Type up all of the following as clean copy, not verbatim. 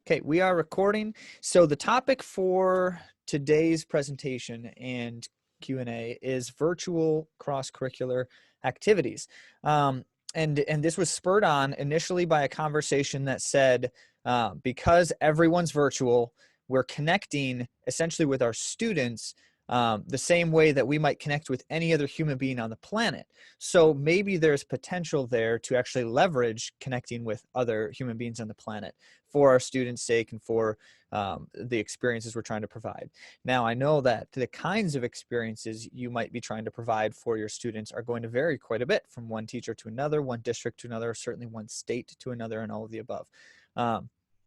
Okay, we are recording. So the topic for today's presentation and Q&A is virtual cross-curricular activities. And this was spurred on initially by a conversation that said, because everyone's virtual, we're connecting essentially with our students the same way that we might connect with any other human being on the planet. So maybe there's potential there to actually leverage connecting with other human beings on the planet for our students' sake and for the experiences we're trying to provide. Now, I know that the kinds of experiences you might be trying to provide for your students are going to vary quite a bit from one teacher to another, one district to another, certainly one state to another, and all of the above.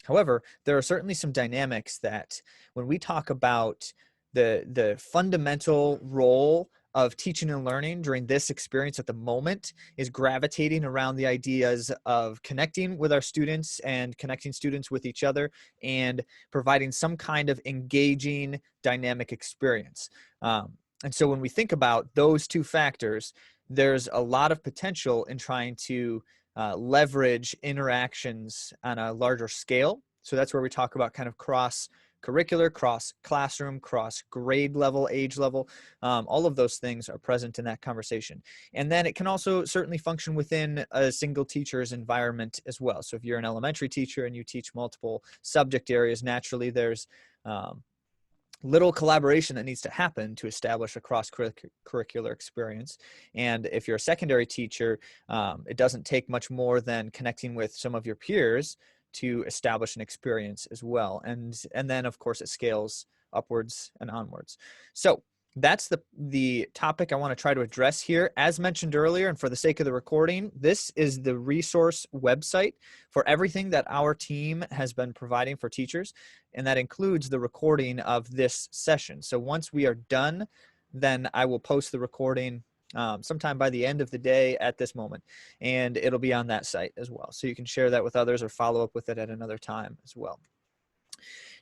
However, there are certainly some dynamics that when we talk about the fundamental role of teaching and learning during this experience at the moment is gravitating around the ideas of connecting with our students and connecting students with each other and providing some kind of engaging dynamic experience. And so when we think about those two factors, there's a lot of potential in trying to leverage interactions on a larger scale. So that's where we talk about kind of cross-curricular, cross-classroom, cross-grade level, age level. All of those things are present in that conversation. And then it can also certainly function within a single teacher's environment as well. So if you're an elementary teacher and you teach multiple subject areas, naturally there's little collaboration that needs to happen to establish a cross-curricular experience. And if you're a secondary teacher, it doesn't take much more than connecting with some of your peers to establish an experience as well. And then of course it scales upwards and onwards. So that's the topic I want to try to address here. As mentioned earlier, and for the sake of the recording, this is the resource website for everything that our team has been providing for teachers, and that includes the recording of this session. So once we are done, then I will post the recording sometime by the end of the day at this moment, and it'll be on that site as well. So you can share that with others or follow up with it at another time as well.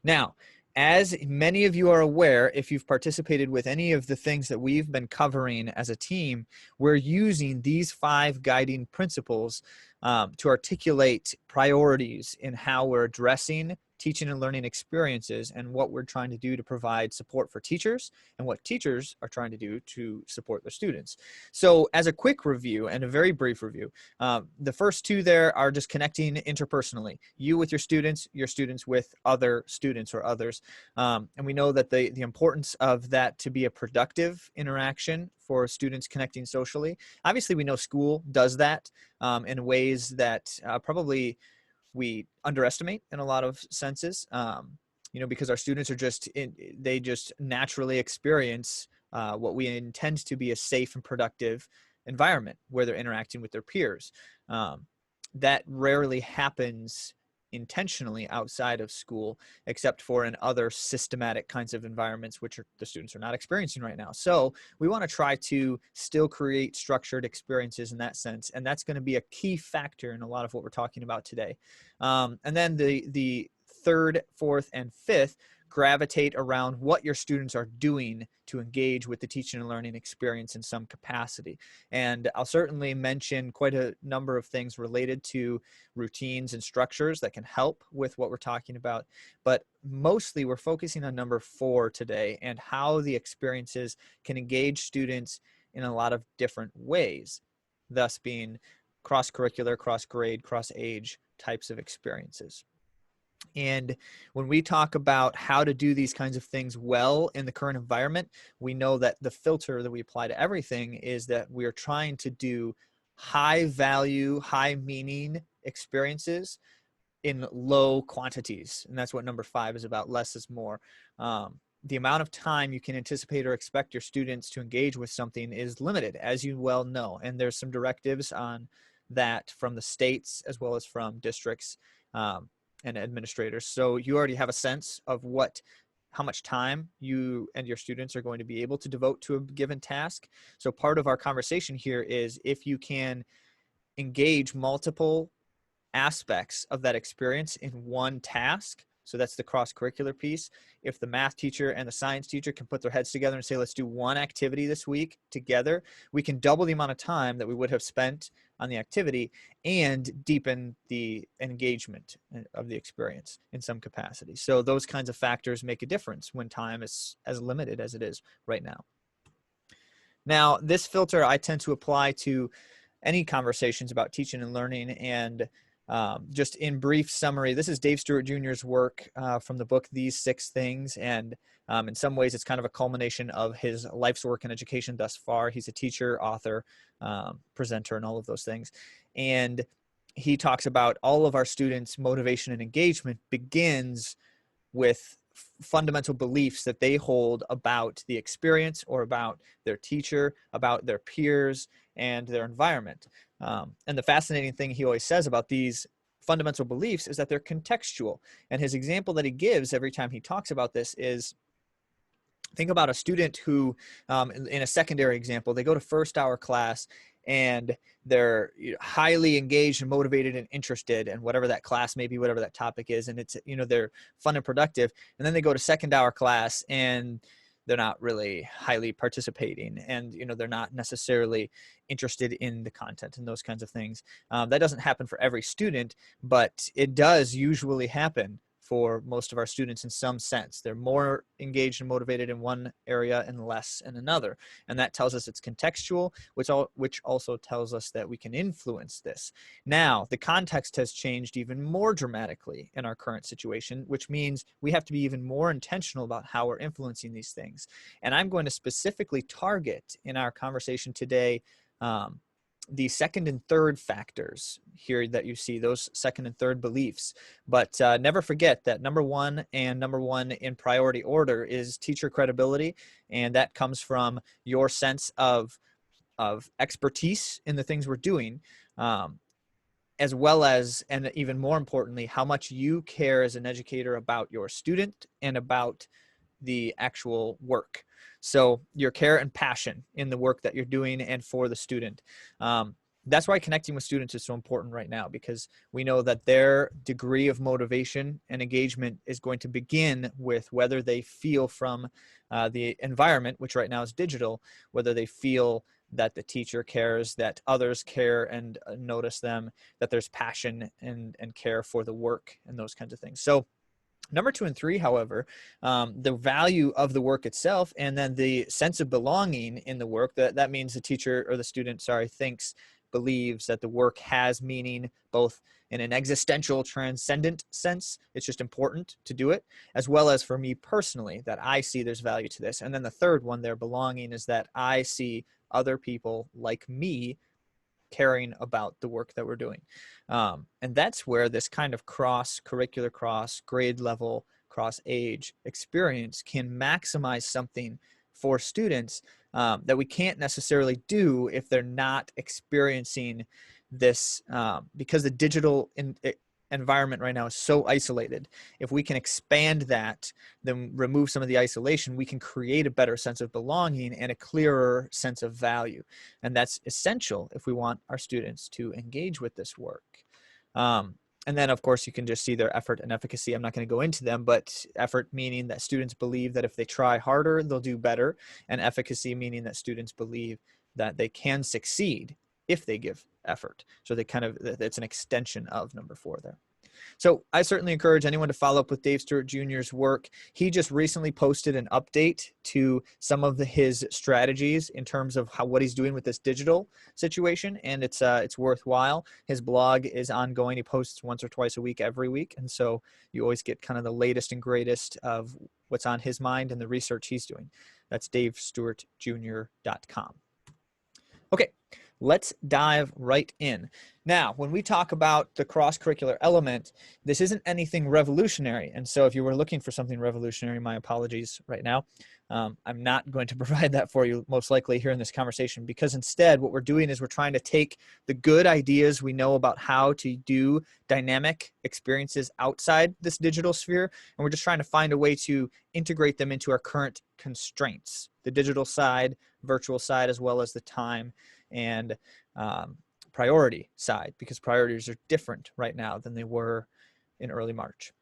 Now, as many of you are aware, if you've participated with any of the things that we've been covering as a team, we're using these 5 guiding principles to articulate priorities in how we're addressing teaching and learning experiences and what we're trying to do to provide support for teachers and what teachers are trying to do to support their students. So as a quick review and a very brief review, the first 2 there are just connecting interpersonally, you with your students with other students or others. And we know that the importance of that to be a productive interaction for students connecting socially. Obviously, we know school does that in ways that probably we underestimate in a lot of senses, because our students are they just naturally experience what we intend to be a safe and productive environment where they're interacting with their peers. That rarely happens intentionally outside of school, except for in other systematic kinds of environments, which the students are not experiencing right now. So we want to try to still create structured experiences in that sense. And that's going to be a key factor in a lot of what we're talking about today. And then the 3rd, 4th, and 5th gravitate around what your students are doing to engage with the teaching and learning experience in some capacity. And I'll certainly mention quite a number of things related to routines and structures that can help with what we're talking about. But mostly we're focusing on number 4 today and how the experiences can engage students in a lot of different ways, thus being cross-curricular, cross-grade, cross-age types of experiences. And when we talk about how to do these kinds of things well in the current environment, we know that the filter that we apply to everything is that we are trying to do high value, high meaning experiences in low quantities. And that's what number 5 is about. Less is more. The amount of time you can anticipate or expect your students to engage with something is limited, as you well know. And there's some directives on that from the states as well as from districts and administrators. So you already have a sense of how much time you and your students are going to be able to devote to a given task. So part of our conversation here is if you can engage multiple aspects of that experience in one task, So that's the cross-curricular piece. If the math teacher and the science teacher can put their heads together and say, let's do one activity this week together, we can double the amount of time that we would have spent on the activity and deepen the engagement of the experience in some capacity. So those kinds of factors make a difference when time is as limited as it is right now. Now, this filter I tend to apply to any conversations about teaching and learning. And just in brief summary, this is Dave Stewart Jr.'s work from the book, These Six Things. And in some ways, it's kind of a culmination of his life's work in education thus far. He's a teacher, author, presenter, and all of those things. And he talks about all of our students' motivation and engagement begins with fundamental beliefs that they hold about the experience or about their teacher, about their peers, and their environment. And the fascinating thing he always says about these fundamental beliefs is that they're contextual. And his example that he gives every time he talks about this is, think about a student who, in a secondary example, they go to first hour class and they're highly engaged and motivated and interested in whatever that class may be, whatever that topic is. And it's, they're fun and productive. And then they go to second hour class and they're not really highly participating, and they're not necessarily interested in the content and those kinds of things. That doesn't happen for every student, but it does usually happen for most of our students in some sense. They're more engaged and motivated in one area and less in another. And that tells us it's contextual, which also tells us that we can influence this. Now, the context has changed even more dramatically in our current situation, which means we have to be even more intentional about how we're influencing these things. And I'm going to specifically target in our conversation today the second and third factors here that you see, those second and third beliefs. But never forget that number one in priority order is teacher credibility. And that comes from your sense of expertise in the things we're doing, as well as, and even more importantly, how much you care as an educator about your student and about the actual work. So your care and passion in the work that you're doing and for the student. That's why connecting with students is so important right now, because we know that their degree of motivation and engagement is going to begin with whether they feel from the environment, which right now is digital, whether they feel that the teacher cares, that others care and notice them, that there's passion and care for the work and those kinds of things. So number 2 and 3, however, the value of the work itself, and then the sense of belonging in the work, that means the teacher or the student, believes that the work has meaning, both in an existential, transcendent sense. It's just important to do it, as well as for me personally, that I see there's value to this. And then the third one, their belonging, is that I see other people like me caring about the work that we're doing. And that's where this kind of cross-curricular, cross-grade level, cross-age experience can maximize something for students that we can't necessarily do if they're not experiencing this, because the digital environment right now is so isolated. If we can expand that, then remove some of the isolation, we can create a better sense of belonging and a clearer sense of value. And that's essential if we want our students to engage with this work. And then, of course, you can just see their effort and efficacy. I'm not going to go into them, but effort meaning that students believe that if they try harder, they'll do better. And efficacy meaning that students believe that they can succeed if they give effort. So it's an extension of number 4 there. So I certainly encourage anyone to follow up with Dave Stewart Jr.'s work. He just recently posted an update to some of his strategies in terms of what he's doing with this digital situation, and it's worthwhile. His blog is ongoing. He posts once or twice a week, every week, and so you always get kind of the latest and greatest of what's on his mind and the research he's doing. That's davestewartjr.com. Okay, let's dive right in. Now, when we talk about the cross-curricular element, this isn't anything revolutionary. And so if you were looking for something revolutionary, my apologies right now. I'm not going to provide that for you most likely here in this conversation, because instead what we're doing is we're trying to take the good ideas we know about how to do dynamic experiences outside this digital sphere, and we're just trying to find a way to integrate them into our current constraints, the digital side, virtual side, as well as the time and priority side, because priorities are different right now than they were in early March.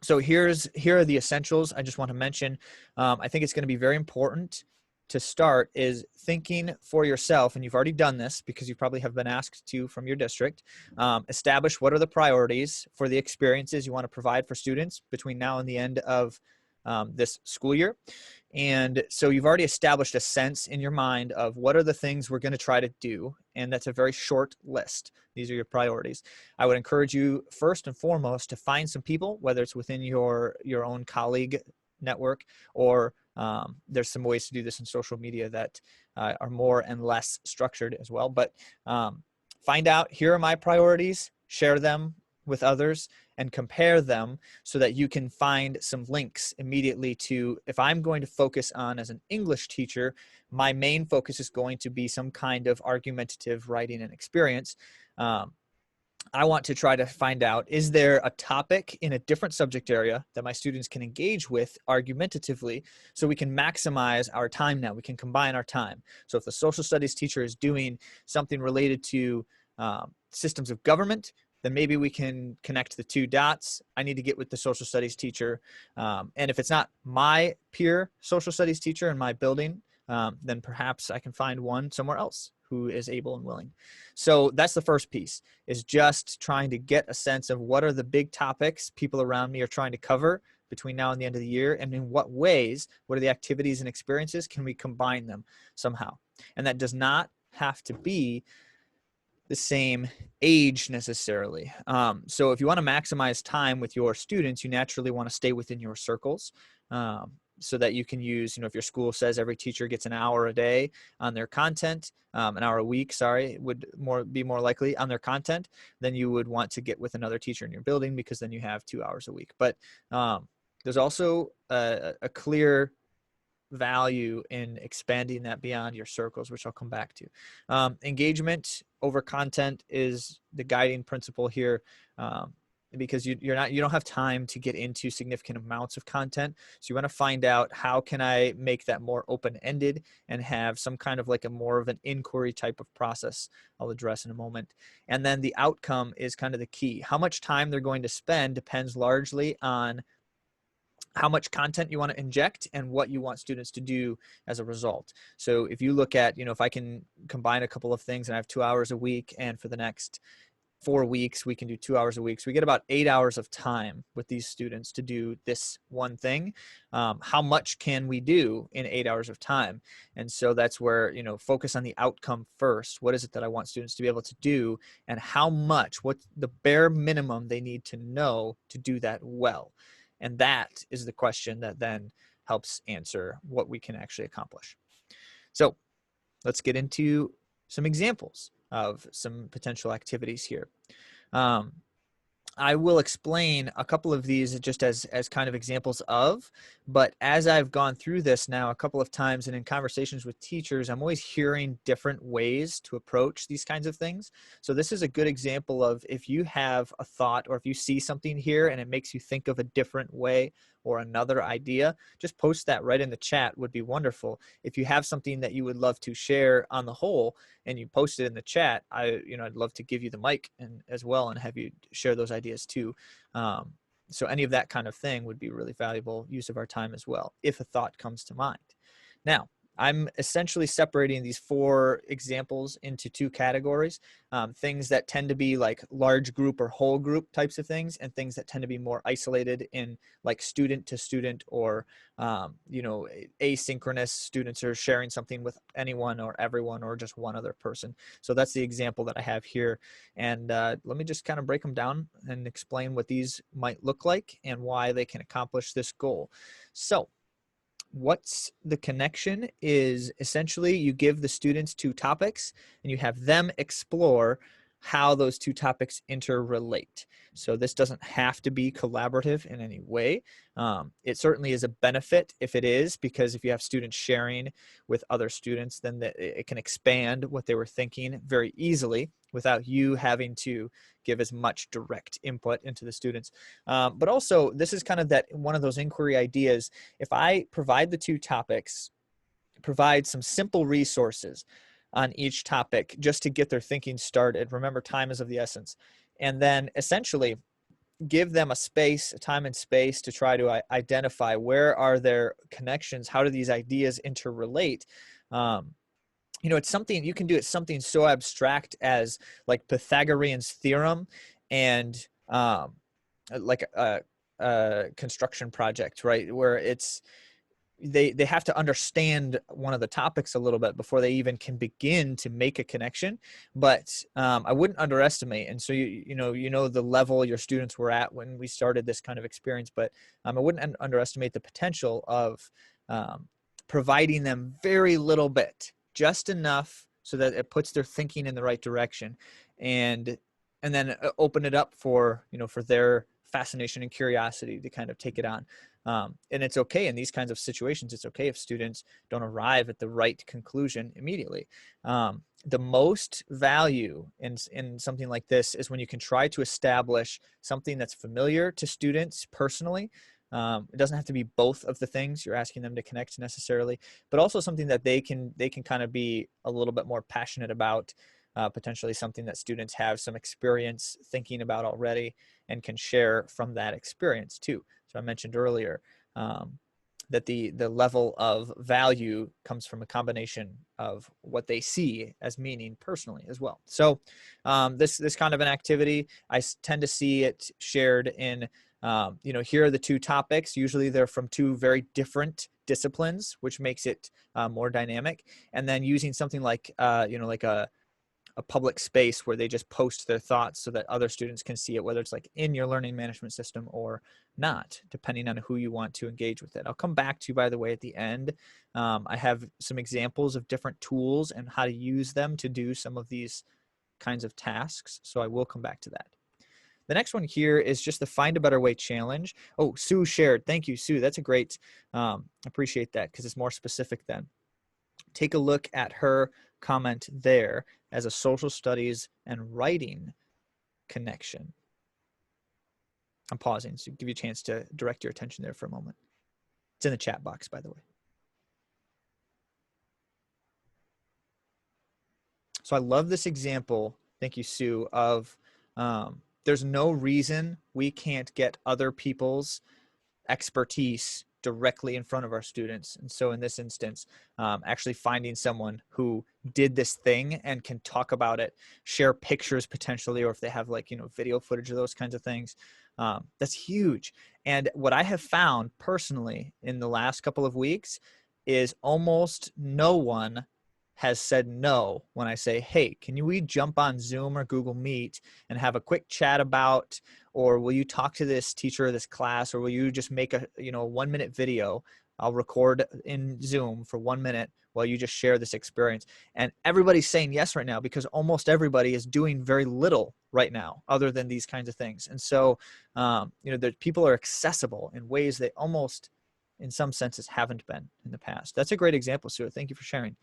So here are the essentials I just want to mention. I think it's going to be very important to start is thinking for yourself, and you've already done this because you probably have been asked to from your district. Establish what are the priorities for the experiences you want to provide for students between now and the end of this school year. And so you've already established a sense in your mind of what are the things we're going to try to do. And that's a very short list. These are your priorities. I would encourage you first and foremost to find some people, whether it's within your own colleague network, or there's some ways to do this in social media that are more and less structured as well. But find out, here are my priorities, share them with others, and compare them so that you can find some links immediately to, if I'm going to focus on as an English teacher, my main focus is going to be some kind of argumentative writing and experience. I want to try to find out, is there a topic in a different subject area that my students can engage with argumentatively so we can maximize our time now? We can combine our time. So if the social studies teacher is doing something related to systems of government, then maybe we can connect the two dots. I need to get with the social studies teacher. And if it's not my peer social studies teacher in my building, then perhaps I can find one somewhere else who is able and willing. So that's the first piece, is just trying to get a sense of what are the big topics people around me are trying to cover between now and the end of the year, and in what ways, what are the activities and experiences, can we combine them somehow? And that does not have to be the same age necessarily. So if you want to maximize time with your students, you naturally want to stay within your circles, so that you can use, if your school says every teacher gets an hour a day on their content, an hour a week, sorry, would be more likely on their content, then you would want to get with another teacher in your building, because then you have 2 hours a week. But there's also a clear value in expanding that beyond your circles, which I'll come back to. Engagement over content is the guiding principle here, because you don't have time to get into significant amounts of content. So you want to find out, how can I make that more open-ended and have some kind of like a more of an inquiry type of process I'll address in a moment. And then the outcome is kind of the key. How much time they're going to spend depends largely on how much content you want to inject and what you want students to do as a result. So if you look at, if I can combine a couple of things and I have 2 hours a week, and for the next 4 weeks, we can do 2 hours a week. So we get about 8 hours of time with these students to do this one thing. How much can we do in 8 hours of time? And so that's where, focus on the outcome first. What is it that I want students to be able to do, and how much, what's the bare minimum they need to know to do that well? And that is the question that then helps answer what we can actually accomplish. So let's get into some examples of some potential activities here. I will explain a couple of these just as kind of examples of, but as I've gone through this now a couple of times and in conversations with teachers, I'm always hearing different ways to approach these kinds of things. So this is a good example of, if you have a thought, or if you see something here and it makes you think of a different way or another idea, just post that right in the chat, would be wonderful. If you have something that you would love to share on the whole and you post it in the chat, I'd love to give you the mic and as well, and have you share those ideas too. So any of that kind of thing would be really valuable use of our time as well, if a thought comes to mind. Now, I'm essentially separating these 4 examples into 2 categories. Things that tend to be like large group or whole group types of things, and things that tend to be more isolated in like student to student, or asynchronous students are sharing something with anyone or everyone or just one other person. So that's the example that I have here. And let me just kind of break them down and explain what these might look like and why they can accomplish this goal. So what's the connection is, essentially you give the students 2 topics and you have them explore how those 2 topics interrelate. So this doesn't have to be collaborative in any way. It certainly is a benefit if it is, because if you have students sharing with other students, then it can expand what they were thinking very easily without you having to give as much direct input into the students. But also, this is kind of that one of those inquiry ideas. If I provide the 2 topics, provide some simple resources on each topic just to get their thinking started. Remember, time is of the essence. And then essentially give them a time and space to try to identify where are their connections, how do these ideas interrelate. It's something you can do. It's something so abstract as like Pythagorean's theorem and like a construction project, right? Where they have to understand one of the topics a little bit before they even can begin to make a connection. But I wouldn't underestimate. And so you know the level your students were at when we started this kind of experience. But I wouldn't underestimate the potential of providing them very little bit, just enough so that it puts their thinking in the right direction, and then open it up for for their fascination and curiosity to kind of take it on. And it's okay in these kinds of situations. It's okay if students don't arrive at the right conclusion immediately. The most value in something like this is when you can try to establish something that's familiar to students personally. It doesn't have to be both of the things you're asking them to connect necessarily, but also something that they can kind of be a little bit more passionate about, potentially something that students have some experience thinking about already and can share from that experience too. So I mentioned earlier that the level of value comes from a combination of what they see as meaning personally as well. So this kind of an activity, I tend to see it shared in, here are the two topics. Usually they're from two very different disciplines, which makes it more dynamic. And then using something like, like a public space where they just post their thoughts so that other students can see it, whether it's like in your learning management system or not, depending on who you want to engage with it. I'll come back to, by the way, at the end. I have some examples of different tools and how to use them to do some of these kinds of tasks. So I will come back to that. The next one here is just the Find a Better Way challenge. Oh, Sue shared. Thank you, Sue. That's a great, appreciate that because it's more specific then. Take a look at her comment there as a social studies and writing connection. I'm pausing to give you a chance to direct your attention there for a moment. It's in the chat box, by the way. So I love this example, thank you, Sue, of there's no reason we can't get other people's expertise directly in front of our students. And so in this instance, actually finding someone who did this thing and can talk about it, share pictures potentially, or if they have like, video footage of those kinds of things, that's huge. And what I have found personally in the last couple of weeks is almost no one has said no when I say, hey, can we jump on Zoom or Google Meet and have a quick chat about, or will you talk to this teacher or this class, or will you just make a 1 minute video? I'll record in Zoom for 1 minute while you just share this experience. And everybody's saying yes right now because almost everybody is doing very little right now other than these kinds of things. And so, the people are accessible in ways they almost, in some senses, haven't been in the past. That's a great example, Sue. Thank you for sharing.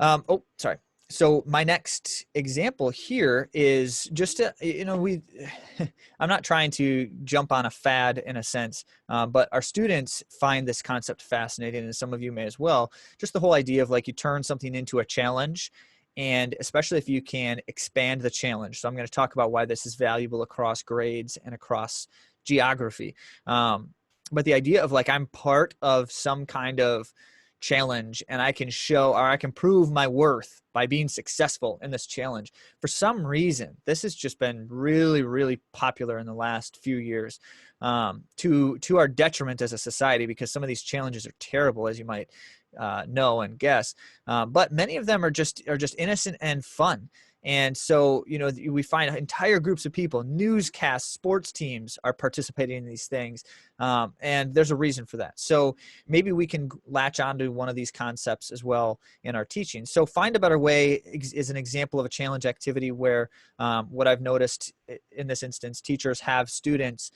Oh, sorry. So my next example here is just, I'm not trying to jump on a fad in a sense, but our students find this concept fascinating, and some of you may as well. Just the whole idea of like you turn something into a challenge, and especially if you can expand the challenge. So I'm going to talk about why this is valuable across grades and across geography. But the idea of like I'm part of some kind of challenge and I can show, or I can prove my worth by being successful in this challenge. For some reason, this has just been really, really popular in the last few years, to our detriment as a society, because some of these challenges are terrible, as you might know and guess. But many of them are just innocent and fun. And so, we find entire groups of people, newscasts, sports teams are participating in these things. And there's a reason for that. So maybe we can latch onto one of these concepts as well in our teaching. So Find a Better Way is an example of a challenge activity where what I've noticed in this instance, teachers have students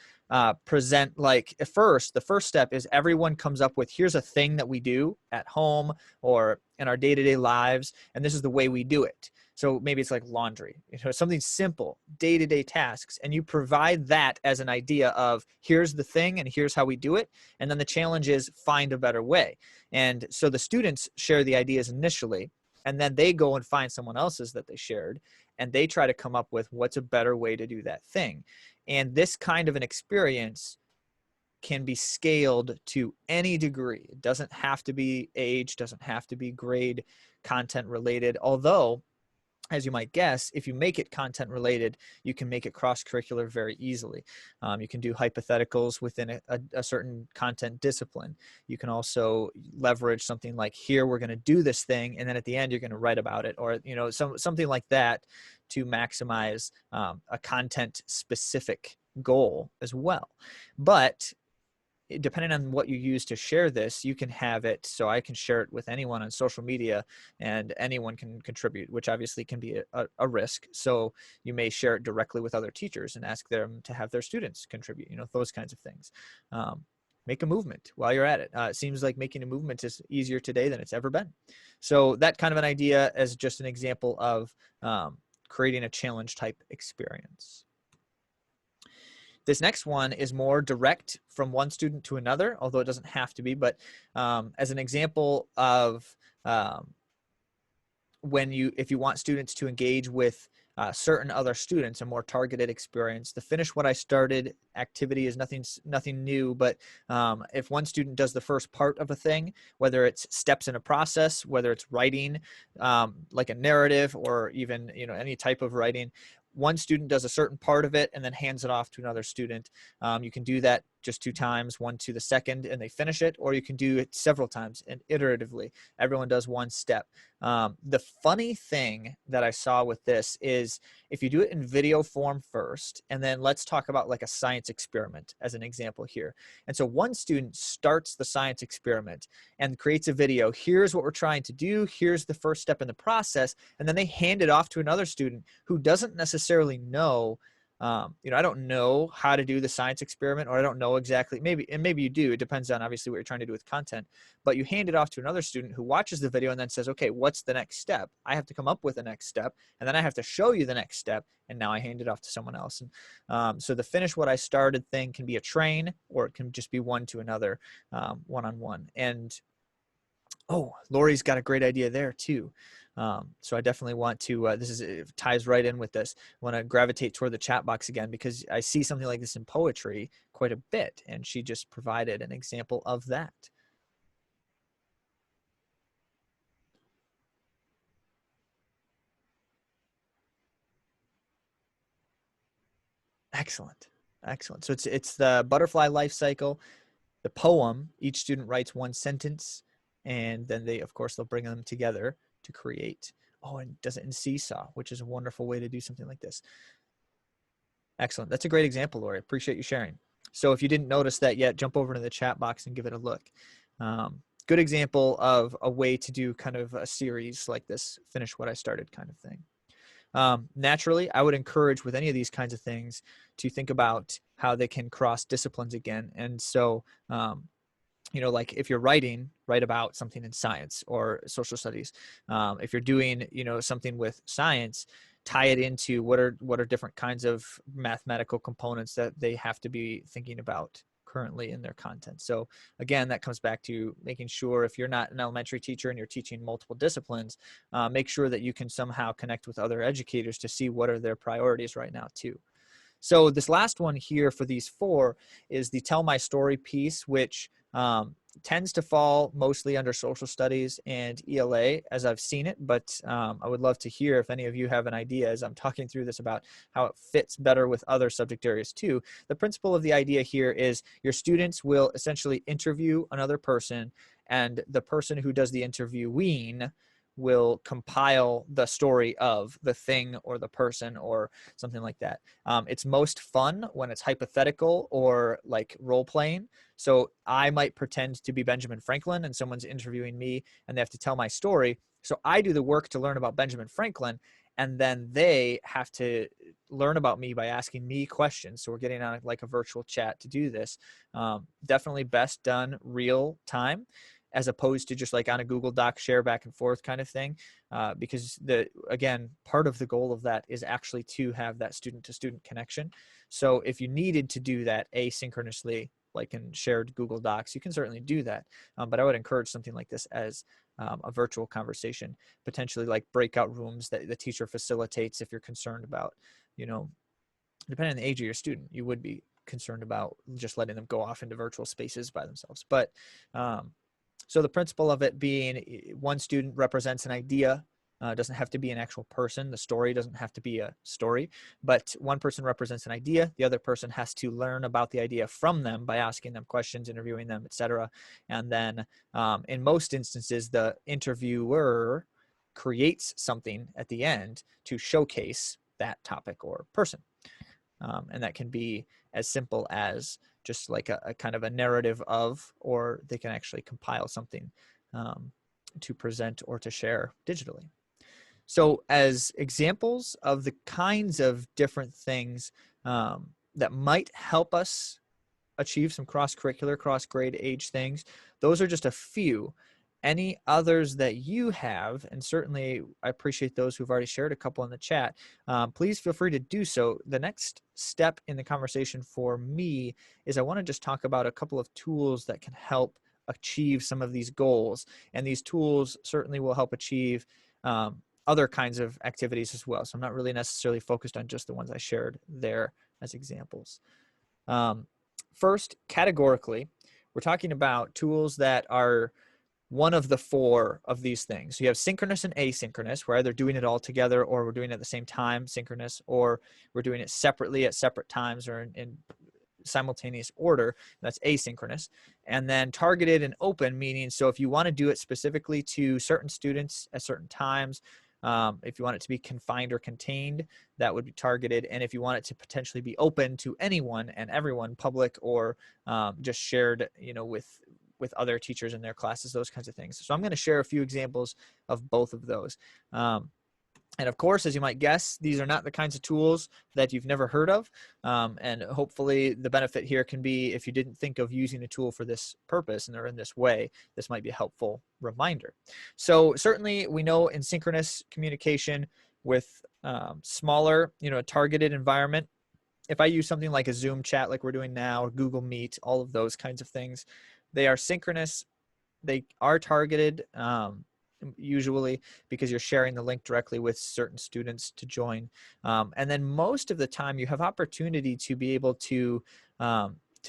present, like at first, the first step is everyone comes up with, here's a thing that we do at home or in our day-to-day lives, and this is the way we do it. So maybe it's like laundry, something simple, day-to-day tasks, and you provide that as an idea of here's the thing and here's how we do it. And then the challenge is find a better way. And so the students share the ideas initially, and then they go and find someone else's that they shared, and they try to come up with what's a better way to do that thing. And this kind of an experience can be scaled to any degree. It doesn't have to be age, doesn't have to be grade, content related. Although, as you might guess, if you make it content related, you can make it cross-curricular very easily. You can do hypotheticals within a certain content discipline. You can also leverage something like, here we're going to do this thing, and then at the end you're going to write about it, or something like that, to maximize a content specific goal as well. But depending on what you use to share this, you can have it so I can share it with anyone on social media and anyone can contribute, which obviously can be a risk. So you may share it directly with other teachers and ask them to have their students contribute, those kinds of things. Make a movement while you're at it. It seems like making a movement is easier today than it's ever been. So that kind of an idea as just an example of creating a challenge type experience. This next one is more direct from one student to another, although it doesn't have to be, but as an example of if you want students to engage with certain other students, a more targeted experience. The finish what I started activity is nothing new, but if one student does the first part of a thing, whether it's steps in a process, whether it's writing like a narrative or even any type of writing, one student does a certain part of it and then hands it off to another student. You can do that just 2 times, one to the second, and they finish it, or you can do it several times and iteratively. Everyone does one step. The funny thing that I saw with this is if you do it in video form first, and then let's talk about like a science experiment as an example here. And so one student starts the science experiment and creates a video. Here's what we're trying to do. Here's the first step in the process. And then they hand it off to another student who doesn't necessarily know I don't know how to do the science experiment, or I don't know exactly, maybe you do. It depends on obviously what you're trying to do with content, but you hand it off to another student who watches the video and then says, okay, what's the next step? I have to come up with the next step, and then I have to show you the next step, and now I hand it off to someone else. And so the finish what I started thing can be a train, or it can just be one to another, one-on-one. And oh, Lori's got a great idea there too. So I definitely want to, it ties right in with this. I want to gravitate toward the chat box again, because I see something like this in poetry quite a bit. And she just provided an example of that. Excellent. Excellent. So it's the butterfly life cycle, the poem. Each student writes one sentence, and then of course, they'll bring them together to create. Oh, and does it in Seesaw, which is a wonderful way to do something like this. Excellent. That's a great example, Lori. Appreciate you sharing. So if you didn't notice that yet, jump over to the chat box and give it a look. Good example of a way to do kind of a series like this, finish what I started kind of thing. Naturally, I would encourage with any of these kinds of things to think about how they can cross disciplines again. And so, like if you're write about something in science or social studies. If you're doing, something with science, tie it into what are different kinds of mathematical components that they have to be thinking about currently in their content. So again, that comes back to making sure if you're not an elementary teacher and you're teaching multiple disciplines, make sure that you can somehow connect with other educators to see what are their priorities right now too. So this last one here for these 4 is the tell my story piece, which tends to fall mostly under social studies and ELA as I've seen it, but I would love to hear if any of you have an idea as I'm talking through this about how it fits better with other subject areas too. The principle of the idea here is your students will essentially interview another person, and the person who does the interviewing will compile the story of the thing or the person or something like that. It's most fun when it's hypothetical or like role playing. So I might pretend to be Benjamin Franklin and someone's interviewing me and they have to tell my story. So I do the work to learn about Benjamin Franklin, and then they have to learn about me by asking me questions. So we're getting on like a virtual chat to do this. Definitely best done real time, as opposed to just like on a Google Doc share back and forth kind of thing. Because again, part of the goal of that is actually to have that student to student connection. So if you needed to do that asynchronously, like in shared Google Docs, you can certainly do that. But I would encourage something like this as a virtual conversation, potentially like breakout rooms that the teacher facilitates if you're concerned about, depending on the age of your student, you would be concerned about just letting them go off into virtual spaces by themselves. But so the principle of it being one student represents an idea. Doesn't have to be an actual person. The story doesn't have to be a story, but one person represents an idea. The other person has to learn about the idea from them by asking them questions, interviewing them, etc. And then in most instances, the interviewer creates something at the end to showcase that topic or person. And that can be as simple as just like a kind of a narrative of, or they can actually compile something to present or to share digitally. So as examples of the kinds of different things that might help us achieve some cross-curricular, cross-grade age things, those are just a few. Any others that you have, and certainly I appreciate those who've already shared a couple in the chat, please feel free to do so. The next step in the conversation for me is I want to just talk about a couple of tools that can help achieve some of these goals. And these tools certainly will help achieve other kinds of activities as well. So I'm not really necessarily focused on just the ones I shared there as examples. First, categorically, we're talking about tools that are one of the four of these things. So you have synchronous and asynchronous. We're either doing it all together, or we're doing it at the same time, synchronous, or we're doing it separately at separate times or in simultaneous order. That's asynchronous. And then targeted and open, meaning so if you want to do it specifically to certain students at certain times, if you want it to be confined or contained, that would be targeted. And if you want it to potentially be open to anyone and everyone, public or just shared, with other teachers in their classes, those kinds of things. So I'm going to share a few examples of both of those. And of course, as you might guess, these are not the kinds of tools that you've never heard of. And hopefully the benefit here can be, if you didn't think of using a tool for this purpose and they're in this way, this might be a helpful reminder. So certainly we know in synchronous communication with smaller, targeted environment, if I use something like a Zoom chat like we're doing now, or Google Meet, all of those kinds of things, they are synchronous. They are targeted usually because you're sharing the link directly with certain students to join. And then most of the time you have opportunity to be able to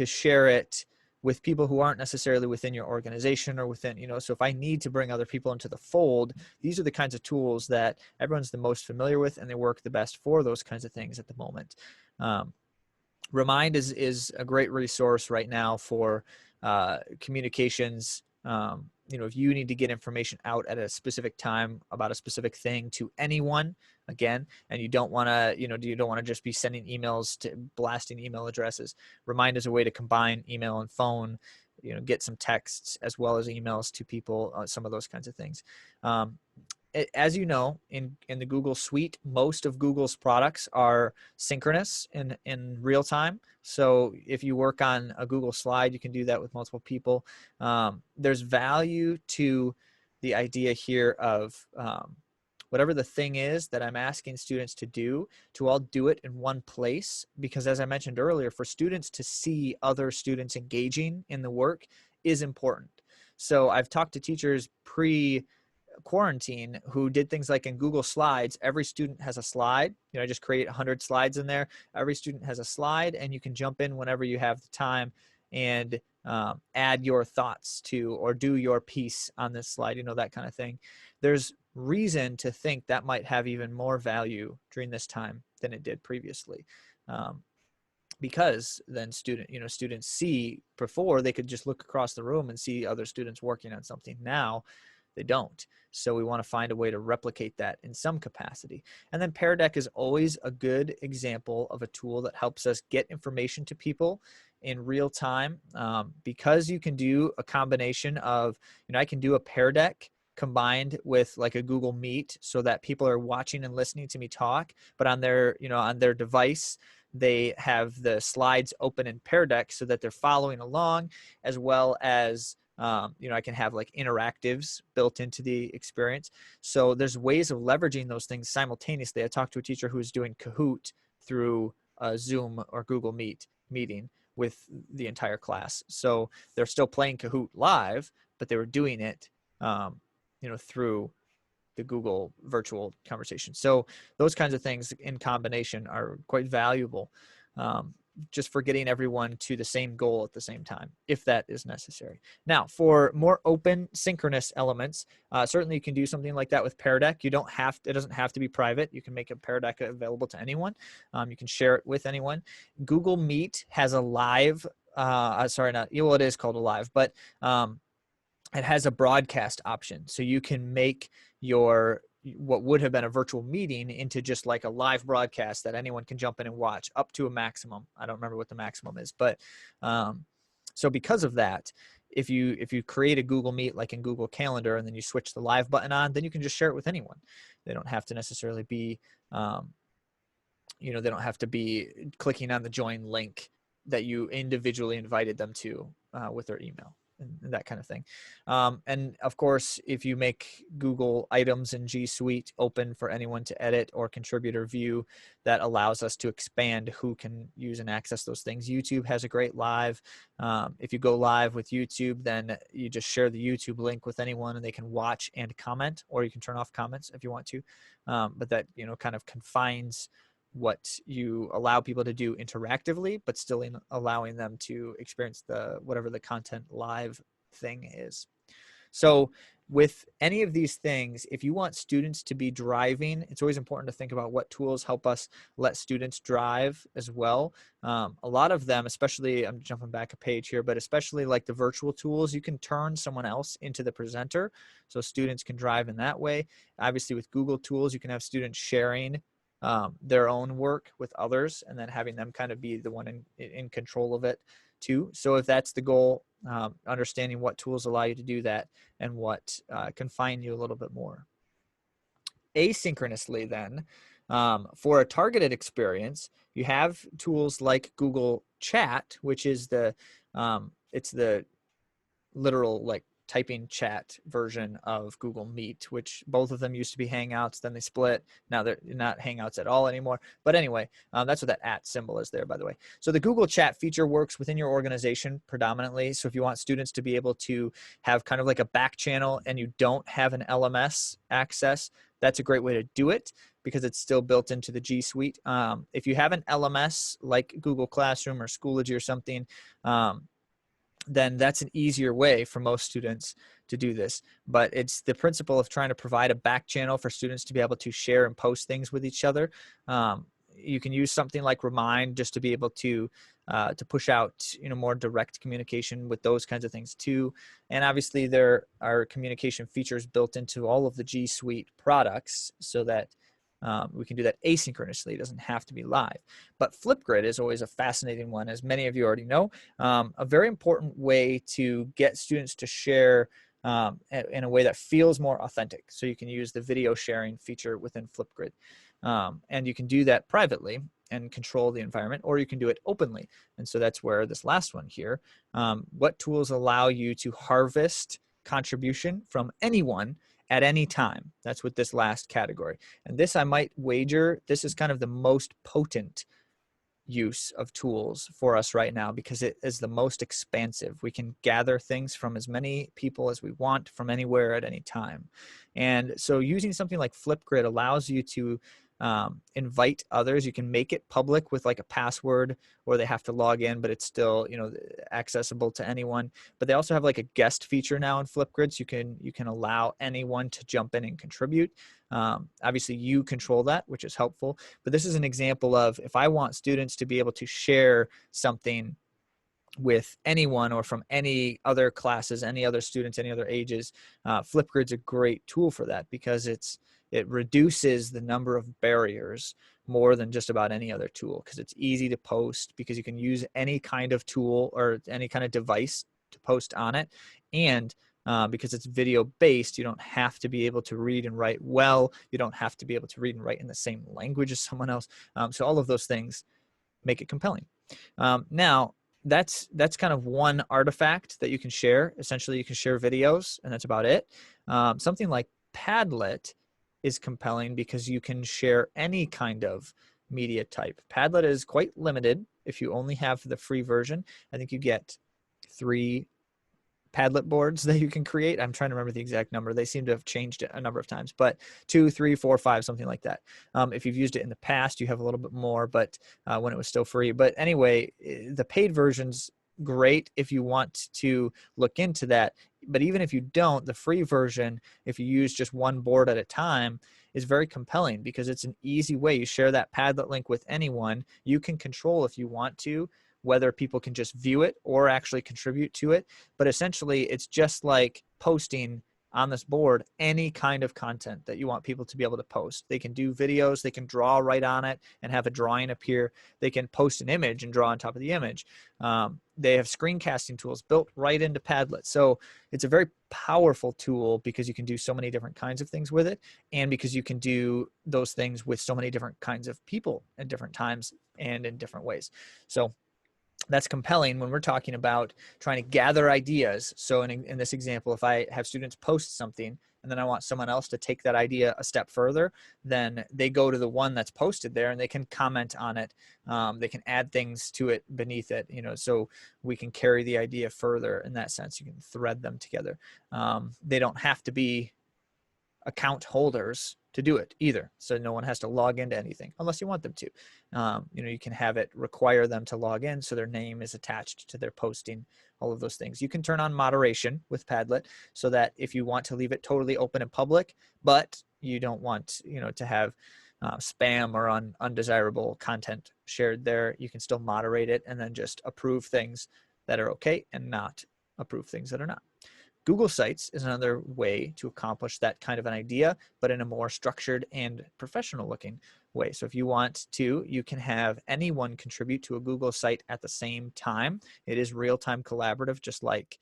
share it with people who aren't necessarily within your organization or within, so if I need to bring other people into the fold, these are the kinds of tools that everyone's the most familiar with and they work the best for those kinds of things at the moment. Remind is a great resource right now for communications. If you need to get information out at a specific time about a specific thing to anyone, again, and you don't want to just be sending emails to blasting email addresses. Remind is a way to combine email and phone, get some texts as well as emails to people, some of those kinds of things. As you know, in the Google Suite, most of Google's products are synchronous in real time. So if you work on a Google slide, you can do that with multiple people. There's value to the idea here of whatever the thing is that I'm asking students to do, to all do it in one place. Because as I mentioned earlier, for students to see other students engaging in the work is important. So I've talked to teachers quarantine who did things like in Google Slides, every student has a slide. I just create 100 slides in there. Every student has a slide and you can jump in whenever you have the time and add your thoughts to or do your piece on this slide, that kind of thing. There's reason to think that might have even more value during this time than it did previously. Because then students see, before they could just look across the room and see other students working on something. Now they don't. So we want to find a way to replicate that in some capacity. And then Pear Deck is always a good example of a tool that helps us get information to people in real time, because you can do a combination of, I can do a Pear Deck combined with like a Google Meet so that people are watching and listening to me talk, but on their, on their device, they have the slides open in Pear Deck so that they're following along, as well as I can have like interactives built into the experience. So there's ways of leveraging those things simultaneously. I talked to a teacher who was doing Kahoot through a Zoom or Google Meet meeting with the entire class. So they're still playing Kahoot live, but they were doing it, through the Google virtual conversation. So those kinds of things in combination are quite valuable, just for getting everyone to the same goal at the same time, if that is necessary. Now, for more open synchronous elements, certainly you can do something like that with Pear Deck. You don't have to, it doesn't have to be private. You can make a Pear Deck available to anyone. You can share it with anyone. Google Meet has a live, sorry, not, well, it is called a live, but it has a broadcast option. So you can make your what would have been a virtual meeting into just like a live broadcast that anyone can jump in and watch up to a maximum. I don't remember what the maximum is, but so because of that, if you create a Google Meet like in Google Calendar and then you switch the live button on, then you can just share it with anyone. They don't have to necessarily be they don't have to be clicking on the join link that you individually invited them to with their email and that kind of thing. And of course, if you make Google Items in G Suite open for anyone to edit or contribute or view, that allows us to expand who can use and access those things. YouTube has a great live. If you go live with YouTube, then you just share the YouTube link with anyone and they can watch and comment, or you can turn off comments if you want to. But that, kind of confines what you allow people to do interactively, but still in allowing them to experience whatever the content live thing is. So with any of these things, if you want students to be driving, it's always important to think about what tools help us let students drive as well. A lot of them, especially, I'm jumping back a page here, but especially like the virtual tools, you can turn someone else into the presenter so students can drive in that way. Obviously with Google tools, you can have students sharing their own work with others and then having them kind of be the one in control of it too. So if that's the goal, understanding what tools allow you to do that and what confine you a little bit more. Asynchronously then, for a targeted experience, you have tools like Google Chat, which is it's the literal like typing chat version of Google Meet, which both of them used to be Hangouts, then they split. Now they're not Hangouts at all anymore. But anyway, that's what that @ symbol is there, by the way. So the Google Chat feature works within your organization predominantly. So if you want students to be able to have kind of like a back channel and you don't have an LMS access, that's a great way to do it because it's still built into the G Suite. If you have an LMS like Google Classroom or Schoology or something, then that's an easier way for most students to do this. But it's the principle of trying to provide a back channel for students to be able to share and post things with each other. You can use something like Remind just to be able to push out more direct communication with those kinds of things too. And obviously there are communication features built into all of the G Suite products so that we can do that asynchronously. It doesn't have to be live. But Flipgrid is always a fascinating one, as many of you already know. A very important way to get students to share in a way that feels more authentic. So you can use the video sharing feature within Flipgrid. And you can do that privately and control the environment, or you can do it openly. And so that's where this last one here, what tools allow you to harvest contribution from anyone at any time. That's what this last category. And this, I might wager, this is kind of the most potent use of tools for us right now because it is the most expansive. We can gather things from as many people as we want from anywhere at any time. And so using something like Flipgrid allows you to invite others. You can make it public with like a password, or they have to log in, but it's still accessible to anyone. But they also have like a guest feature now in Flipgrid, so you can allow anyone to jump in and contribute. Obviously, you control that, which is helpful. But this is an example of if I want students to be able to share something with anyone or from any other classes, any other students, any other ages, Flipgrid's a great tool for that because it reduces the number of barriers more than just about any other tool because it's easy to post because you can use any kind of tool or any kind of device to post on it. And because it's video based, you don't have to be able to read and write well. You don't have to be able to read and write in the same language as someone else. So all of those things make it compelling. Now, that's kind of one artifact that you can share. Essentially, you can share videos, and that's about it. Something like Padlet is compelling because you can share any kind of media type. Padlet is quite limited if you only have the free version. I think you get 3 Padlet boards that you can create. I'm trying to remember the exact number. They seem to have changed it a number of times, but 2, 3, 4, 5, something like that. If you've used it in the past, you have a little bit more, but when it was still free. But anyway, the paid version's great if you want to look into that. But even if you don't, the free version, if you use just one board at a time, is very compelling because it's an easy way. You share that Padlet link with anyone. You can control if you want to whether people can just view it or actually contribute to it. But essentially, it's just like posting on this board any kind of content that you want people to be able to post. They can do videos, they can draw right on it and have a drawing appear. They can post an image and draw on top of the image. They have screencasting tools built right into Padlet. So it's a very powerful tool because you can do so many different kinds of things with it, and because you can do those things with so many different kinds of people at different times and in different ways. So that's compelling when we're talking about trying to gather ideas. So in this example, if I have students post something and then I want someone else to take that idea a step further, then they go to the one that's posted there and they can comment on it. They can add things to it beneath it, so we can carry the idea further in that sense. You can thread them together. They don't have to be account holders to do it either. So no one has to log into anything unless you want them to. You can have it require them to log in so their name is attached to their posting, all of those things. You can turn on moderation with Padlet so that if you want to leave it totally open and public, but you don't want, to have spam or undesirable content shared there, you can still moderate it and then just approve things that are okay and not approve things that are not. Google Sites is another way to accomplish that kind of an idea, but in a more structured and professional looking way. So if you want to, you can have anyone contribute to a Google site at the same time. It is real-time collaborative, just like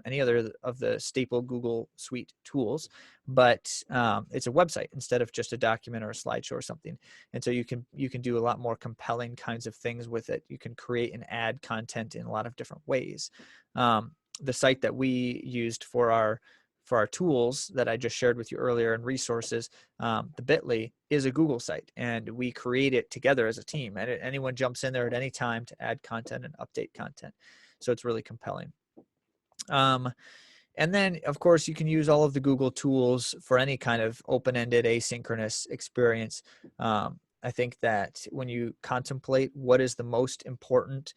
any other of the staple Google Suite tools, but it's a website instead of just a document or a slideshow or something. And so you can do a lot more compelling kinds of things with it. You can create and add content in a lot of different ways. The site that we used for our tools that I just shared with you earlier and resources, the Bitly is a Google site, and we create it together as a team. And anyone jumps in there at any time to add content and update content. So it's really compelling. And then, of course, you can use all of the Google tools for any kind of open-ended asynchronous experience. I think that when you contemplate what is the most important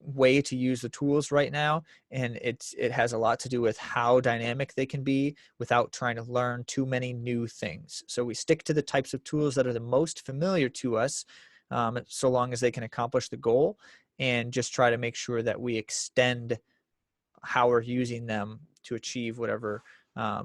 way to use the tools right now, and it has a lot to do with how dynamic they can be without trying to learn too many new things. So we stick to the types of tools that are the most familiar to us, so long as they can accomplish the goal, and just try to make sure that we extend how we're using them to achieve whatever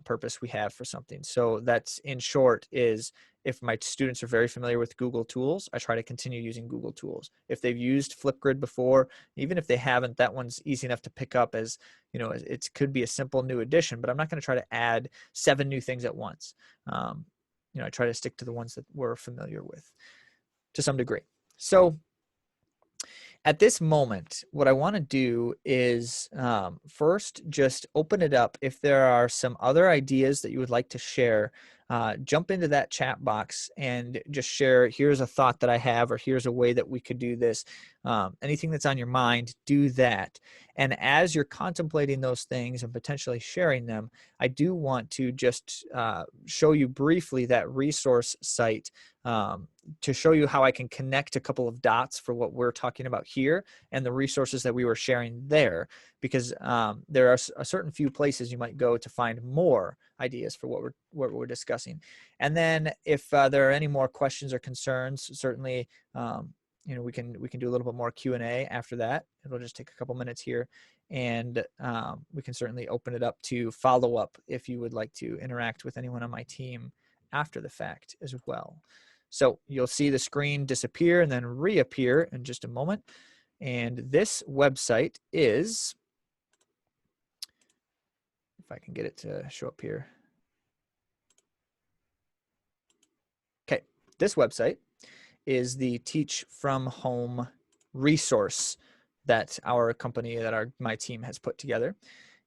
purpose we have for something. So that's, in short, is if my students are very familiar with Google tools, I try to continue using Google tools. If they've used Flipgrid before, even if they haven't, that one's easy enough to pick up as, it could be a simple new addition, but I'm not going to try to add 7 new things at once. I try to stick to the ones that we're familiar with to some degree. So at this moment, what I want to do is first just open it up. If there are some other ideas that you would like to share, jump into that chat box and just share, here's a thought that I have, or here's a way that we could do this. Anything that's on your mind, do that. And as you're contemplating those things and potentially sharing them, I do want to just show you briefly that resource site to show you how I can connect a couple of dots for what we're talking about here and the resources that we were sharing there, because there are a certain few places you might go to find more ideas for what we're discussing. And then if there are any more questions or concerns, certainly we can do a little bit more Q&A after that. It'll just take a couple minutes here, and we can certainly open it up to follow up if you would like to interact with anyone on my team after the fact as well. So you'll see the screen disappear and then reappear in just a moment. And this website is, if I can get it to show up here. Okay, this website is the Teach from Home resource that our company, that my team has put together.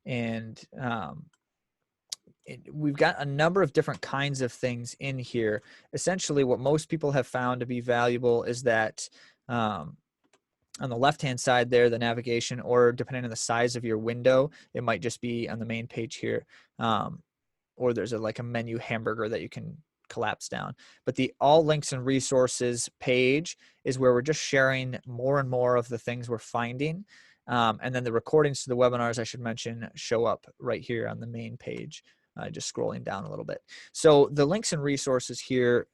And we've got a number of different kinds of things in here. Essentially, what most people have found to be valuable is that on the left-hand side there, the navigation, or depending on the size of your window, it might just be on the main page here. Or there's like a menu hamburger that you can collapse down. But the all links and resources page is where we're just sharing more and more of the things we're finding. And then the recordings to the webinars, I should mention, show up right here on the main page, just scrolling down a little bit. So the links and resources here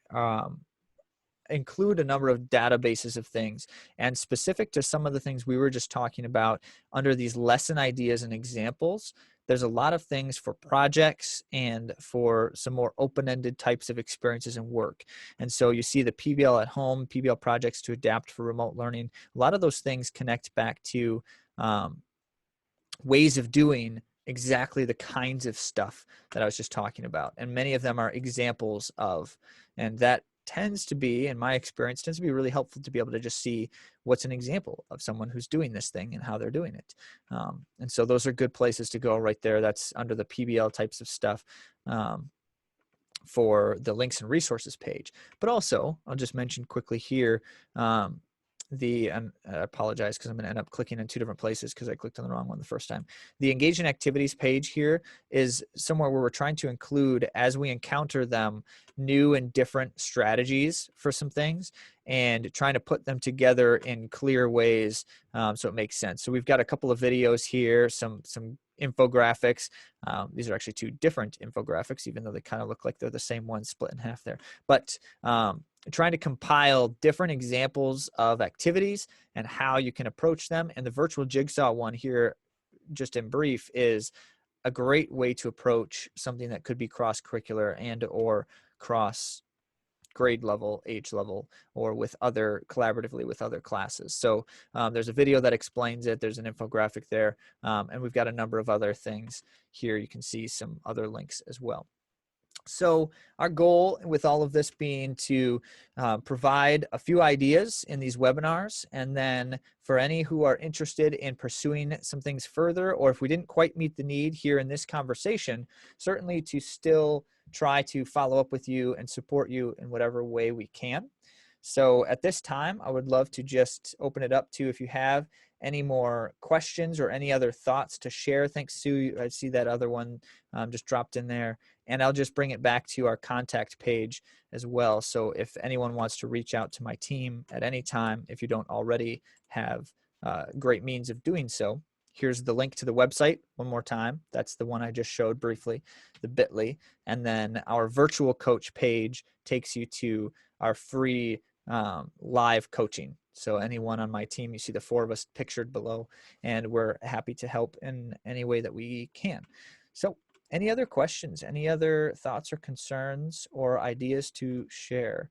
include a number of databases of things, and specific to some of the things we were just talking about under these lesson ideas and examples, there's a lot of things for projects and for some more open-ended types of experiences and work. And so you see the PBL at home, PBL projects to adapt for remote learning. A lot of those things connect back to ways of doing exactly the kinds of stuff that I was just talking about. And many of them are examples of, and that tends to be, in my experience, tends to be really helpful to be able to just see what's an example of someone who's doing this thing and how they're doing it. And so those are good places to go right there. That's under the PBL types of stuff. For the links and resources page. But also, I'll just mention quickly here, I apologize because I'm going to end up clicking in two different places because I clicked on the wrong one the first time. The engage in activities page here is somewhere where we're trying to include, as we encounter them, new and different strategies for some things and trying to put them together in clear ways so it makes sense. So we've got a couple of videos here, some infographics. These are actually two different infographics, even though they kind of look like they're the same one split in half there. But trying to compile different examples of activities and how you can approach them. And the virtual jigsaw one here, just in brief, is a great way to approach something that could be cross-curricular and or cross grade level, age level, or with other collaboratively with other classes. So there's a video that explains it. There's an infographic there. And we've got a number of other things here. You can see some other links as well. So our goal with all of this being to provide a few ideas in these webinars, and then for any who are interested in pursuing some things further, or if we didn't quite meet the need here in this conversation, certainly to still try to follow up with you and support you in whatever way we can. So at this time, I would love to just open it up to if you have any more questions or any other thoughts to share. Thanks, Sue. I see that other one just dropped in there. And I'll just bring it back to our contact page as well. So if anyone wants to reach out to my team at any time, if you don't already have great means of doing so, here's the link to the website one more time. That's the one I just showed briefly, the bit.ly. And then our virtual coach page takes you to our free live coaching. So anyone on my team, you see the four of us pictured below, and we're happy to help in any way that we can. So any other questions, any other thoughts or concerns or ideas to share?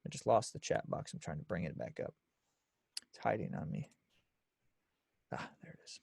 I just lost the chat box. I'm trying to bring it back up. It's hiding on me. Ah, there it is.